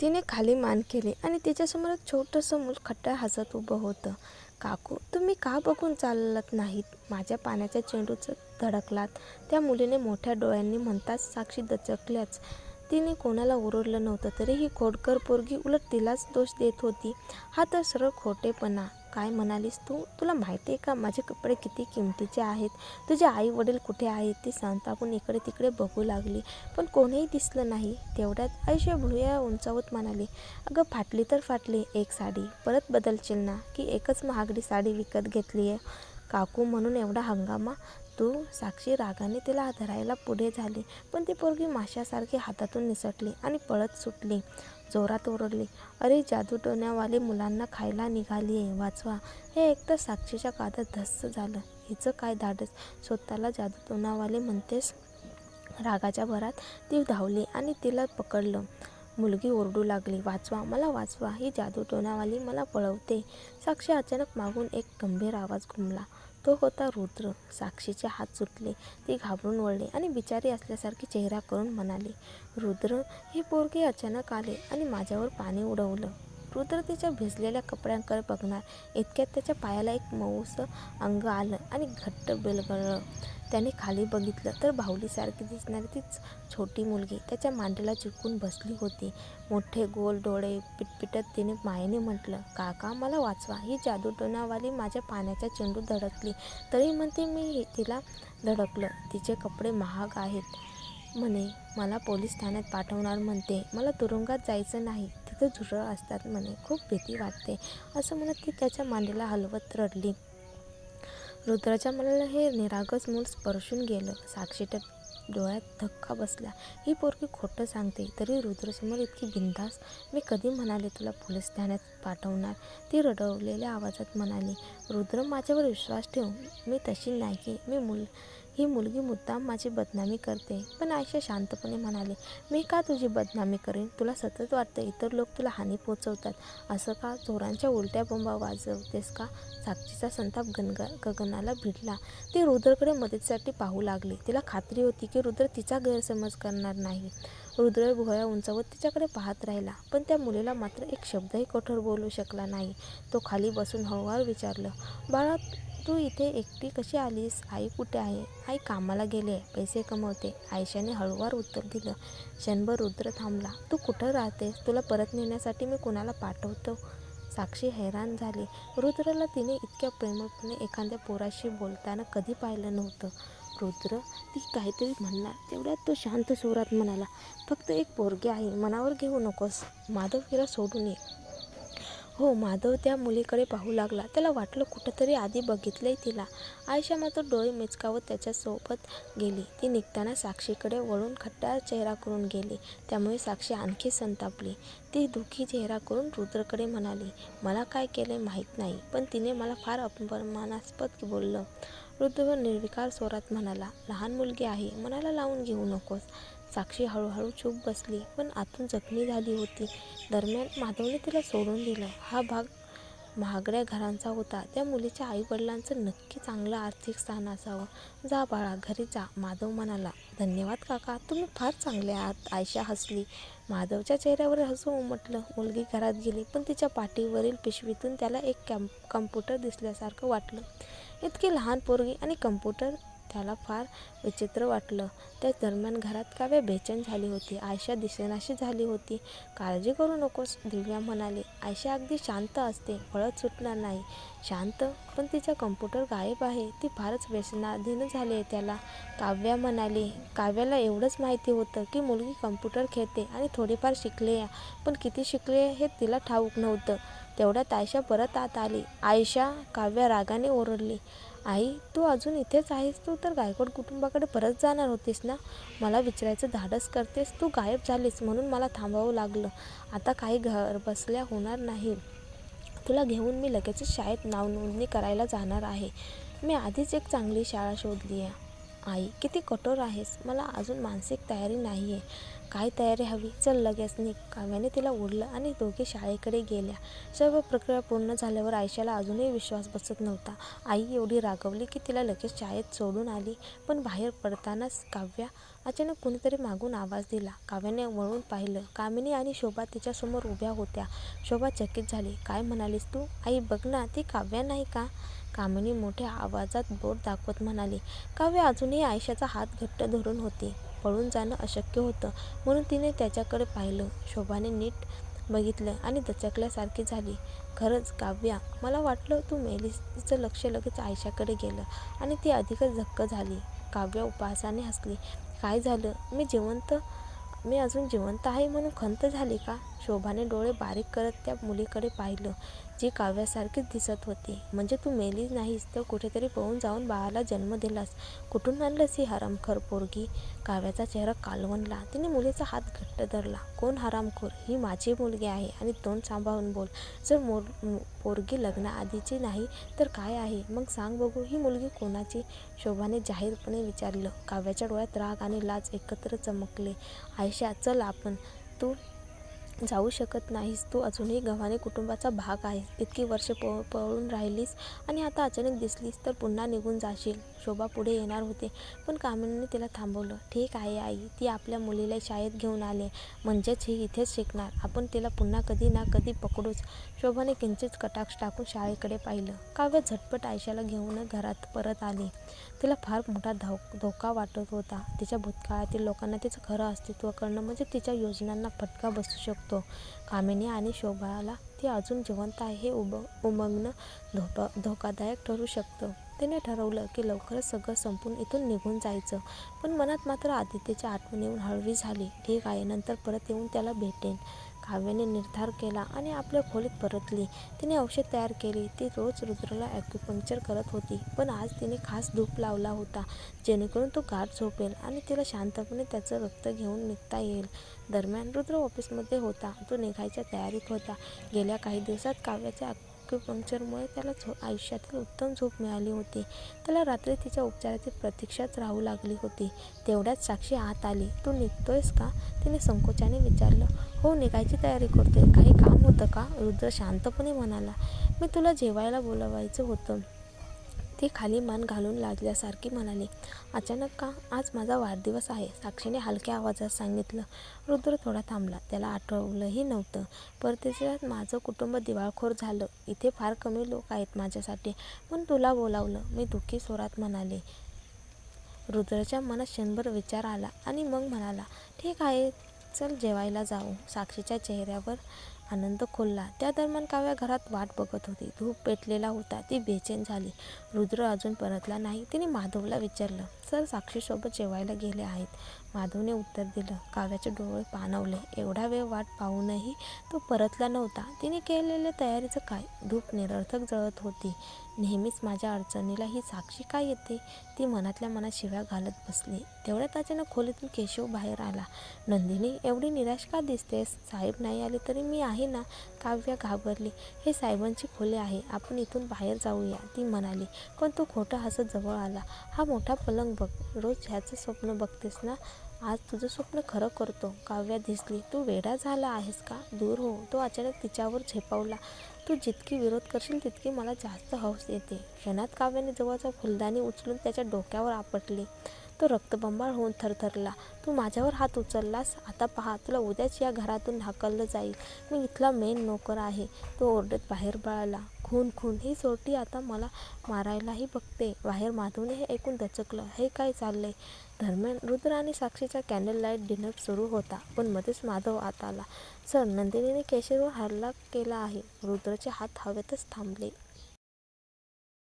तिने खाली मान केली आणि तिच्यासमोर एक छोटंसं मूल खट्टा हसत उभं होतं. काकू, तुम्ही का बघून चालत नाहीत? माझ्या पाण्याच्या चेंडूत धडकलात, त्या मुलीने मोठ्या डोळ्यांनी म्हणताच साक्षी दचकल्याच. तिने कोणाला ओरडलं नव्हतं, तरी ही खोडकर पोरगी उलट तिलाच दोष देत होती. हा तर सरळ खोटेपणा. काय म्हणालीस तू? तुला माहिती आहे का माझे कपडे किती किमतीचे आहेत? तुझे आई वडील कुठे आहेत? ती संतापून इकडे तिकडे बघू लागली, पण कोणीही दिसलं नाही. तेवढ्यात आयुष्य भुवया उंचावत म्हणाली, अगं फाटली तर फाटली एक साडी, परत बदलशील ना? की एकच महागडी साडी विकत घेतली आहे? काकू म्हणून एवढा हंगामा? तू? साक्षी रागाने तिला धरायला पुढे झाली, पण ती पोरगी माशासारखी हातातून निसटली आणि पळत सुटली. जोरात ओरडली, अरे जादूटोण्यावाली मुलांना खायला निघालीये, वाचवा. हे ऐकताच साक्षीच्या कानात धस्स झालं. हिचं काय धाडस? स्वतःला जादूटोणावाली म्हणतेस? रागाच्या भरात ती धावली आणि तिला पकडलं. मुलगी ओरडू लागली, वाचवा, मला वाचवा, ही जादूटोणावाली मला पळवते. साक्षी अचानक मागून एक गंभीर आवाज घुमला. तो होता रुद्र. साक्षीचे हात सुटले. ती घाबरून वळली आणि बिचारी असल्यासारखी चेहरा करून म्हणाली, रुद्र, ही पोरगी अचानक आले आणि माझ्यावर पाणी उडवलं. रुद्र तिच्या भिजलेल्या कपड्यांकडे बघणार इतक्यात त्याच्या पायाला एक मऊसं अंग आलं आणि घट्ट बिलगळलं. त्याने खाली बघितलं तर बाहुलीसारखी दिसणारी ती छोटी मुलगी त्याच्या मांडीला चिकटून बसली होती. मोठे गोल डोळे पिटपिटत तिने मायेने म्हटलं, काका, मला वाचवा, ही जादूटोणावाली माझ्या पाण्याच्या चेंडूत धडकली, तरी म्हणते मी तिला धडकलं. तिचे कपडे महाग आहेत म्हणे, मला पोलीस ठाण्यात पाठवणार म्हणते. मला तुरुंगात जायचं नाही, तिथं झुरळ असतात म्हणे, खूप भीती वाटते. असं म्हणत ती त्याच्या मांडीला हलवत रडली. रुद्राच्या मनाला हे निरागस मूल स्पर्शून गेलं. साक्षीच्या डोळ्यात धक्का बसला. ही पोरगी खोटं सांगते, तरी रुद्रसमोर इतकी बिनधास्त? मी कधी म्हणाले तुला पोलीस ठाण्यात पाठवणार? ती रडवलेल्या आवाजात म्हणाली. रुद्र, माझ्यावर विश्वास ठेव, मी तशी नाही. ही मुलगी मुद्दाम माझी बदनामी करते. पण आयशा शांतपणे म्हणाली, मी का तुझी बदनामी करेन? तुला सतत वाटतं इतर लोक तुला हानी पोचवतात, असं का? चोरांच्या उलट्या बोंबा वाजवतेस का? साक्षीचा संताप गगनाला भिडला. ती रुद्रकडे मदतीसाठी पाहू लागली. तिला खात्री होती की रुद्र तिचा गैरसमज करणार नाही. रुद्र भुवया उंचावत तिच्याकडे पाहत राहिला, पण त्या मुलीला मात्र एक शब्दही कठोर बोलू शकला नाही. तो खाली बसून हळूवार विचारलं, बाळा, तू इथे एकटी कशी आलीस? आई कुठे आहे? आई कामाला गेली आहे, पैसे कमवते, आयशाने हळूवार उत्तर दिलं. क्षणभर रुद्र थांबला. तू कुठं राहतेस? तुला परत नेण्यासाठी मी कुणाला पाठवतो? साक्षी हैराण झाली. रुद्रला तिने इतक्या प्रेमळपणे एखाद्या पोराशी बोलताना कधी पाहिलं नव्हतं. रुद्र, ती काहीतरी म्हणणार, तेवढ्यात तो शांत स्वरात म्हणाला, फक्त एक पोरगी आहे, मनावर घेऊ नकोस. माधव हिला सोडून ये. हो. माधव त्या मुलीकडे पाहू लागला. त्याला वाटलं कुठंतरी आधी बघितलंय तिला. आयशा मात्र डोळे मिचकावत त्याच्यासोबत गेली. ती निघताना साक्षीकडे वळून खट्टा चेहरा करून गेली. त्यामुळे साक्षी आणखी संतापली. ती दुःखी चेहरा करून रुद्रकडे म्हणाली, मला काय केलंय माहीत नाही, पण तिने मला फार अपमानास्पद बोललं. रुद्र निर्विकार स्वरात म्हणाला, लहान मुलगी आहे, मनाला लावून घेऊ नकोस. साक्षी हळूहळू चूप बसली, पण आतून जखमी झाली होती. दरम्यान माधवने तिला सोडून दिलं. हा भाग महागड्या घरांचा होता. त्या मुलीच्या आईवडिलांचं नक्की चांगलं आर्थिक स्थान असावं. जा बाळा, घरी जा. माधव म्हणाला, धन्यवाद काका, तुम्ही फार चांगले आहात. आयशा हसली. माधवच्या चेहऱ्यावर हसू उमटलं. मुलगी घरात गेली, पण तिच्या पाठीवरील पिशवीतून त्याला एक कम्प्युटर दिसल्यासारखं वाटलं. इतकी लहान पोरगी आणि कम्प्युटर? त्याला फार विचित्र वाटलं. त्याच दरम्यान घरात काव्या बेचैन झाली होती. आयशा दिसेनाशी झाली होती. काळजी करू नकोस, दिव्या म्हणाली. आयशा अगदी शांत असते, पळत सुटणार नाही. शांत? पण तिचा कम्प्युटर गायब आहे. ती फारच व्यसनाधीन झाली आहे त्याला, काव्या म्हणाली. काव्याला एवढंच माहिती होतं की मुलगी कम्प्युटर खेळते आणि थोडीफार शिकली आहे, पण किती शिकली आहे हे तिला ठाऊक नव्हतं. तेवढ्यात आयशा परत आत आली. आयशा, काव्या रागाने ओरडली. आई, तू अजून इथेच आहेस? तू तर गायकवाड कुटुंबाकडे परत जाणार होतीस ना? मला विचारायचं धाडस करतेस? तू गायब झालीस म्हणून मला थांबावं लागलं. आता काही घरबसल्या होणार नाही. तुला घेऊन मी लगेचच शाळेत नावनोंदणी करायला जाणार आहे. मी आधीच एक चांगली शाळा शोधली आहे. आई, किती कठोर आहेस. मला अजून मानसिक तयारी नाही आहे. काय तयारी हवी, चल लगेच निघ. काव्याने तिला ओढलं आणि दोघे शाळेकडे गेल्या. सर्व प्रक्रिया पूर्ण झाल्यावर आयशाला अजूनही विश्वास बसत नव्हता. आई एवढी रागवली की तिला लगेच शाळेत सोडून आली. पण बाहेर पडतानाच अचानक कुणीतरी मागून आवाज दिला. काव्याने वळून पाहिलं. कामिनी आणि शोभा तिच्यासमोर उभ्या होत्या. शोभा चकित झाली. काय म्हणालीस तू? आई बघ ना, ती काव्या नाही का? कामिनी मोठ्या आवाजात बोट दाखवत म्हणाली. काव्या अजूनही आयशाचा हात घट्ट धरून होती. पळून जाणं अशक्य होतं म्हणून तिने त्याच्याकडे पाहिलं. शोभाने नीट बघितलं आणि दचकल्यासारखी झाली. खरंच काव्या, मला वाटलं तू मेलीस. तिचं लक्ष लगेच आयशाकडे गेलं आणि ती अधिकच धक्क झाली. काव्या उपहासाने हसली. काय झालं? मी अजून जिवंत आहे म्हणून खंत झाली का? शोभाने डोळे बारीक करत त्या मुलीकडे पाहिलं, जी काव्यासारखीच दिसत होती. म्हणजे तू मेली नाहीस तर कुठेतरी पळून जाऊन बाळाला जन्म दिलास. कुठून आणलंस ही हरामखोर पोरगी? काव्याचा चेहरा कालवंडला. तिने मुलीचा हात घट्ट धरला. कोण हरामखोर? ही माझी मुलगी आहे आणि तोंड सांभाळून बोल. जर पोरगी लग्नाआधीची नाही तर काय आहे? मग सांग बघू, ही मुलगी कोणाची? शोभाने जाहीरपणे विचारलं. काव्याच्या डोळ्यात राग आणि लाज एकत्र चमकले. आयशा, चल आपण. तू जाऊ शकत नाहीस. तू अजूनही गव्हाणे कुटुंबाचा भाग आहेस. इतकी वर्षे पळून राहिलीस आणि आता अचानक दिसलीस तर पुन्हा निघून जाशील. शोभा पुढे येणार होते पण कामिनीने तिला थांबवलं. ठीक आहे आई, ती आपल्या मुलीला शाळेत घेऊन आले म्हणजेच ही इथेच शिकणार. आपण तिला पुन्हा कधी ना कधी पकडूच. शोभाने किंचित कटाक्ष टाकून शाळेकडे पाहिलं. काव्य झटपट आयशाला घेऊन घरात परत आली. तिला फार मोठा धोका वाटत होता. तिच्या भूतकाळातील लोकांना तिचं खरं अस्तित्व कळणं म्हणजे तिच्या योजनांना फटका बसू शकतो. कामिनी आणि शोभाला ती अजून जिवंत आहे हे उमगणं धोकादायक ठरू शकतं. तिने ठरवलं की लवकरच सगळं संपून इथून निघून जायचं. पण मनात मात्र आदित्यची आठवण येऊन हळवी झाली. ठीक आहे, नंतर परत येऊन त्याला भेटेन. काव्याने निर्धार केला आणि आपल्या खोलीत परतली. तिने औषध तयार केली. ती रोज रुद्रला ॲक्युपंक्चर करत होती. पण आज तिने खास धूप लावला होता जेणेकरून तो गाढ झोपेल आणि तिला शांतपणे त्याचं रक्त घेऊन निघता येईल. दरम्यान रुद्र ऑफिसमध्ये होता. तो निघायच्या तयारीत होता. गेल्या काही दिवसात काव्याच्या ॲक्युपंक्चरमुळे त्याला आयुष्यातील उत्तम झोप मिळाली होती. त्याला रात्री तिच्या उपचाराची प्रतीक्षाच राहू लागली होती. तेवढ्यात साक्षी आत आली. तू निघतोयस का? तिने संकोचाने विचारलं. हो, निघायची तयारी करतोय. काही काम होतं का? रुद्र शांतपणे म्हणाला. मी तुला जेवायला बोलवायचं होतं. ती खाली मान घालून लाजल्यासारखी म्हणाली. अचानक का? आज माझा वाढदिवस आहे, साक्षीने हलक्या आवाजात सांगितलं. रुद्र थोडा थांबला. त्याला आठवलंही नव्हतं. परदेशात माझं कुटुंब दिवाळखोर झालं. इथे फार कमी लोक आहेत माझ्यासाठी, पण तुला बोलावलं, मी दुःखी स्वरात म्हणाले. रुद्रच्या मनात क्षणभर विचार आला आणि मग म्हणाला, ठीक आहे, चल जेवायला जाऊ. साक्षीच्या चेहऱ्यावर आनंद खुलला. त्या दरम्यान काव्या घरात वाट बघत होती. धूप पेटलेला होता. ती बेचैन झाली. रुद्र अजून परतला नाही. तिने माधवला विचारलं. सर साक्षीसोबत जेवायला गेले आहेत. माधवने उत्तर दिलं. काव्याचे डोळे पाणावले. एवढा वेळ वाट पाहूनही तो परतला नव्हता. तिने केलेल्या तयारीचं काय? धूप निरर्थक जळत होती. नेहमीच माझ्या अडचणीला ही साक्षी काय येते? ती मनातल्या मनात शिव्या घालत बसली. तेवढ्यात अचानक खोलीतून केशव बाहेर आला. नंदिनी, एवढी निराश का दिसतेस? साहेब नाही आले तरी मी आहे ना. काव्या घाबरली. हे साहेबांची खोली आहे, आपण इथून बाहेर जाऊया, ती म्हणाली. पण तो खोटं हसत जवळ आला. हा मोठा पलंग बघ. रोज ह्याचं स्वप्न बघतेस ना, आज तुझं स्वप्न खरं करतो. काव्या दिसली. तू वेडा झाला आहेस का? दूर हो. तो अचानक तिच्यावर झेपावला. तू जितकी विरोध करशील तितकी मला जास्त हौस येते. क्षणात काव्याने जवळचा फुलदाणी उचलून त्याच्या डोक्यावर आपटले. तो रक्तबंबाळ होऊन थरथरला. तू माझ्यावर हात उचललास? आता पहा, तुला उद्याच या घरातून हाकललं जाईल. मी इथला मेन नोकर आहे. तो ओरडत बाहेर पळाला. खून खून, ही चोरटी आता मला मारायलाही बघते. बाहेर माधवने हे ऐकून दचकलं. हे काय चाललंय? दरम्यान रुद्र आणि साक्षीचा कॅन्डल लाईट डिनर सुरू होता. पण मध्येच माधव आत आला. सर, नंदिनीने केशववर हल्ला केला आहे. रुद्रचे हात हवेतच थांबले.